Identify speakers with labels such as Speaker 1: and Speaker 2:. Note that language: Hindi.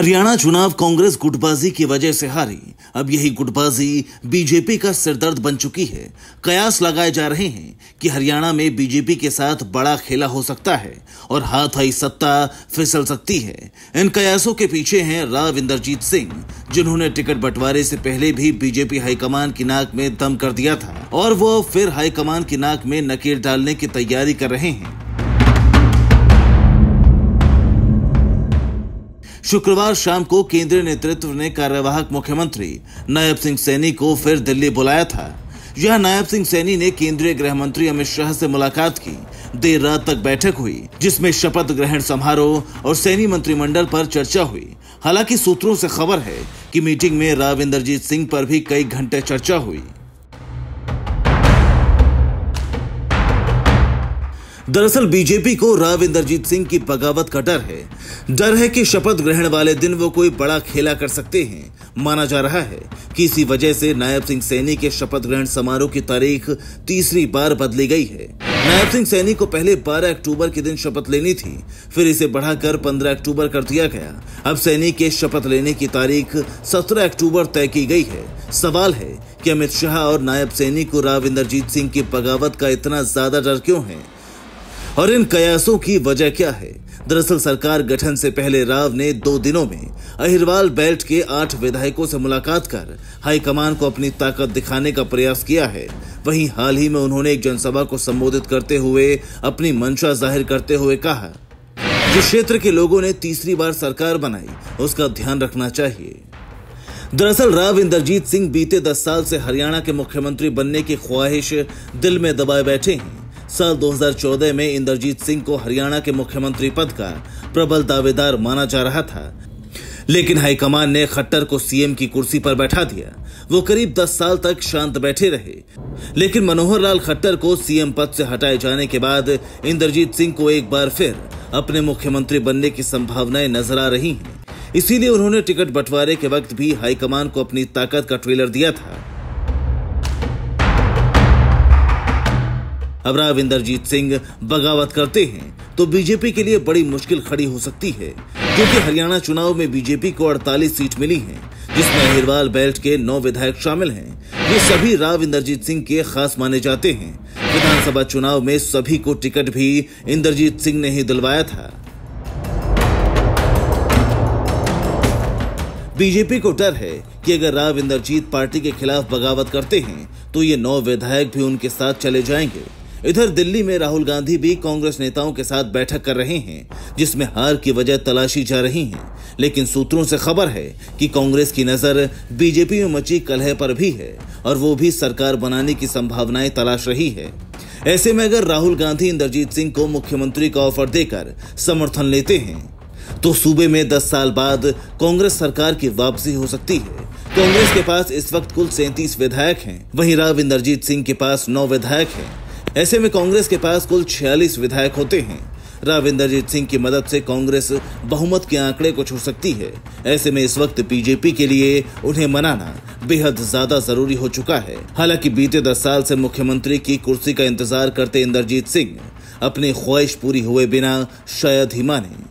Speaker 1: हरियाणा चुनाव कांग्रेस गुटबाजी की वजह से हारी। अब यही गुटबाजी बीजेपी का सिरदर्द बन चुकी है। कयास लगाए जा रहे हैं कि हरियाणा में बीजेपी के साथ बड़ा खेला हो सकता है और हाथ आई सत्ता फिसल सकती है। इन कयासों के पीछे हैं राव इंद्रजीत सिंह, जिन्होंने टिकट बंटवारे से पहले भी बीजेपी हाईकमान की नाक में दम कर दिया था और वो फिर हाईकमान की नाक में नकेल डालने की तैयारी कर रहे हैं। शुक्रवार शाम को केंद्रीय नेतृत्व ने कार्यवाहक मुख्यमंत्री नायब सिंह सैनी को फिर दिल्ली बुलाया था। यहां नायब सिंह सैनी ने केंद्रीय गृह मंत्री अमित शाह से मुलाकात की। देर रात तक बैठक हुई, जिसमें शपथ ग्रहण समारोह और सैनी मंत्रिमंडल पर चर्चा हुई। हालांकि सूत्रों से खबर है कि मीटिंग में राव इंद्रजीत सिंह पर भी कई घंटे चर्चा हुई। दरअसल बीजेपी को राव इंद्रजीत सिंह की बगावत का डर है कि शपथ ग्रहण वाले दिन वो कोई बड़ा खेला कर सकते हैं। माना जा रहा है कि इसी वजह से नायब सिंह सैनी के शपथ ग्रहण समारोह की तारीख तीसरी बार बदली गई है। नायब सिंह सैनी को पहले 12 अक्टूबर के दिन शपथ लेनी थी, फिर इसे बढ़ाकर 15 अक्टूबर कर दिया गया। अब सैनी के शपथ लेने की तारीख 17 अक्टूबर तय की गई है। सवाल है कि अमित शाह और नायब सैनी को राव इंद्रजीत सिंह की बगावत का इतना ज्यादा डर क्यों है और इन कयासों की वजह क्या है। दरअसल सरकार गठन से पहले राव ने 2 दिनों में अहिरवाल बेल्ट के 8 विधायकों से मुलाकात कर हाईकमान को अपनी ताकत दिखाने का प्रयास किया है। वहीं हाल ही में उन्होंने एक जनसभा को संबोधित करते हुए अपनी मंशा जाहिर करते हुए कहा, जिस क्षेत्र के लोगों ने तीसरी बार सरकार बनाई उसका ध्यान रखना चाहिए। दरअसल राव इंद्रजीत सिंह बीते 10 साल से हरियाणा के मुख्यमंत्री बनने की ख्वाहिश दिल में दबाए बैठे हैं। साल 2014 में इंद्रजीत सिंह को हरियाणा के मुख्यमंत्री पद का प्रबल दावेदार माना जा रहा था, लेकिन हाईकमान ने खट्टर को सीएम की कुर्सी पर बैठा दिया। वो करीब 10 साल तक शांत बैठे रहे, लेकिन मनोहर लाल खट्टर को सीएम पद से हटाए जाने के बाद इंद्रजीत सिंह को एक बार फिर अपने मुख्यमंत्री बनने की संभावनाएं नजर आ रही हैं। इसीलिए उन्होंने टिकट बंटवारे के वक्त भी हाईकमान को अपनी ताकत का ट्रेलर दिया था। अब राव इंद्रजीत सिंह बगावत करते हैं तो बीजेपी के लिए बड़ी मुश्किल खड़ी हो सकती है, क्योंकि हरियाणा चुनाव में बीजेपी को 48 सीट मिली हैं, जिसमें अहिरवाल बेल्ट के 9 विधायक शामिल हैं। ये सभी राव इंद्रजीत सिंह के खास माने जाते हैं। विधानसभा चुनाव में सभी को टिकट भी इंद्रजीत सिंह ने ही दिलवाया था। बीजेपी को डर है कि अगर राव इंद्रजीत पार्टी के खिलाफ बगावत करते हैं तो ये 9 विधायक भी उनके साथ चले जाएंगे। इधर दिल्ली में राहुल गांधी भी कांग्रेस नेताओं के साथ बैठक कर रहे हैं, जिसमें हार की वजह तलाशी जा रही है। लेकिन सूत्रों से खबर है कि कांग्रेस की नजर बीजेपी में मची कलह पर भी है और वो भी सरकार बनाने की संभावनाएं तलाश रही है। ऐसे में अगर राहुल गांधी इंद्रजीत सिंह को मुख्यमंत्री का ऑफर देकर समर्थन लेते हैं तो सूबे में 10 साल बाद कांग्रेस सरकार की वापसी हो सकती है। कांग्रेस के पास इस वक्त कुल 37 विधायक हैं, वहीं राव इंद्रजीत सिंह के पास 9 विधायक हैं। ऐसे में कांग्रेस के पास कुल 46 विधायक होते हैं। राव इंद्रजीत सिंह की मदद से कांग्रेस बहुमत के आंकड़े को छू सकती है। ऐसे में इस वक्त बीजेपी के लिए उन्हें मनाना बेहद ज्यादा जरूरी हो चुका है। हालांकि बीते 10 साल से मुख्यमंत्री की कुर्सी का इंतजार करते इंद्रजीत सिंह अपनी ख्वाहिश पूरी हुए बिना शायद ही माने।